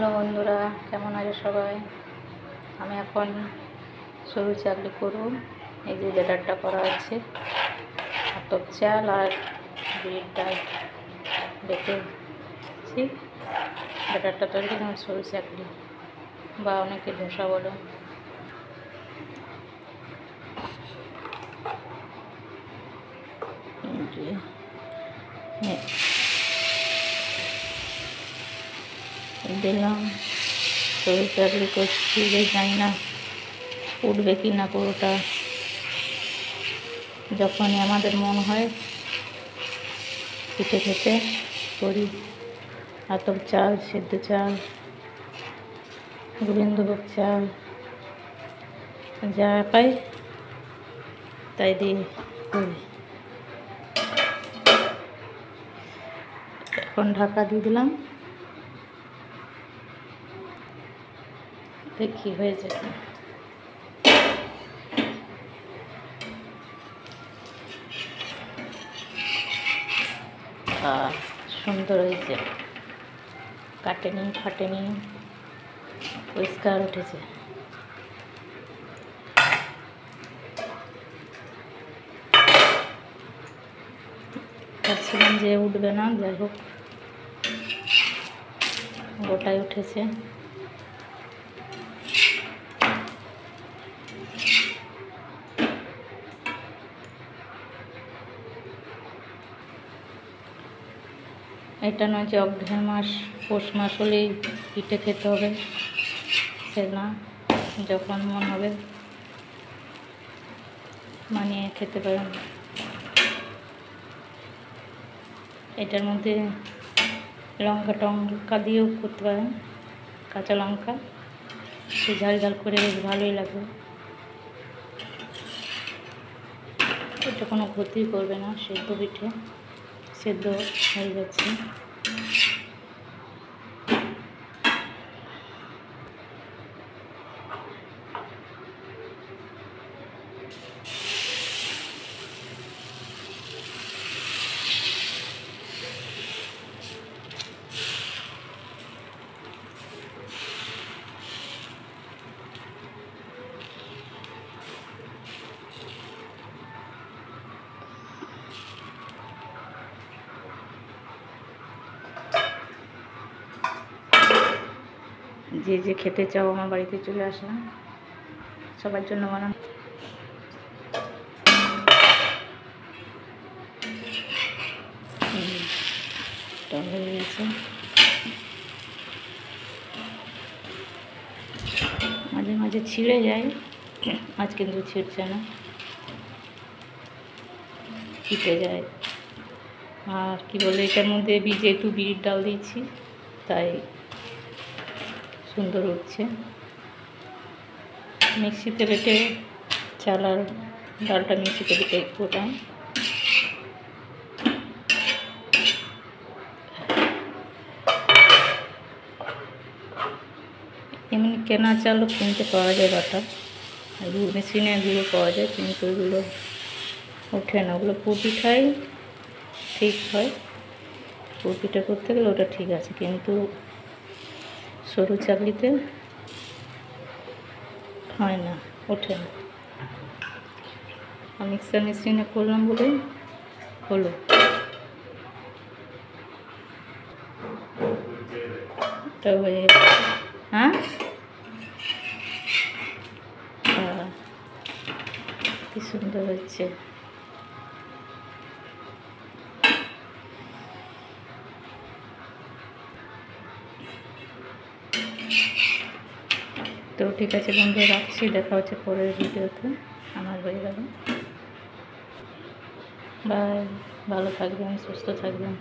Hello বন্ধুরা, কেমন আছে সবাই? আমি এখন সরু চাকলি করব। এই যে ব্যাটারটা করা আছে, আতপ চাল আর বিউলির ডাল রেখেছি। ব্যাটারটা তৈরি করে আমার সরু চাকলি বা অনেকে ধোসা বলে। দিলাম সরু চাকলি করছি, জানি না উঠবে কি না পুরোটা। যখনই আমাদের মন হয় পিঠে খেতে করি। আতপ চাল, সেদ্ধ চাল, গোবিন্দভোগ চাল যা পাই তাই দিয়ে করি। এখন ঢাকা দিয়ে দিলাম, দেখি হয়ে যাবে। সুন্দর হয়েছে, কাটেনি ফাটেনি, পরিষ্কার উঠেছে। ভাবছিলাম যে উঠবে না, যাই হোক গোটাই উঠেছে। এটা নয় যে অগ্রহায়ণ মাস পৌষ মাস হলেই পিঠে খেতে হবে, সে না, যখন মন হবে বানিয়ে খেতে পারেন। এটার মধ্যে লঙ্কা টঙ্কা দিয়েও করতে পারেন, কাঁচা লঙ্কা, সে ঝাল ঝাল করে বেশ ভালোই লাগবে। এটা কোনো ক্ষতি করবে না, সেদ্ধ পিঠে, সেদ্ধ হয়ে যাচ্ছে। যে যে খেতে চাও আমার বাড়িতে চলে আসলাম, সবার জন্য বানানো। হয়ে গেছে, মাঝে মাঝে ছিঁড়ে যায়, আজ কিন্তু ছিঁড়ছে না, কেটে যায়। আর কি বলে, এটার মধ্যে যেহেতু বিউলির ডাল দিয়েছি তাই সুন্দর উঠছে। মিক্সিতে বেটে চাল আর ডালটা মিক্সিতে বেটে করলাম। এমনি কেনা চালও কিনতে পাওয়া যায়, বাটা মেশিনে গুঁড়ো পাওয়া যায়, কিন্তু ওগুলো ওঠে না। ওগুলো পুরপিঠাই ঠিক হয়, পুরপিঠা করতে গেলে ওটা ঠিক আছে, কিন্তু সরু চাকলিতে হয় না, ওঠে না। মিক্সার মেশিনে করলাম বলে হলো। হ্যাঁ, কি সুন্দর হচ্ছে। তো ঠিক আছে বন্ধু, রাখছি, দেখা হচ্ছে পরের ভিডিওতে। আমার হয়ে গেল, বাই, ভালো থাকবেন, সুস্থ থাকবেন।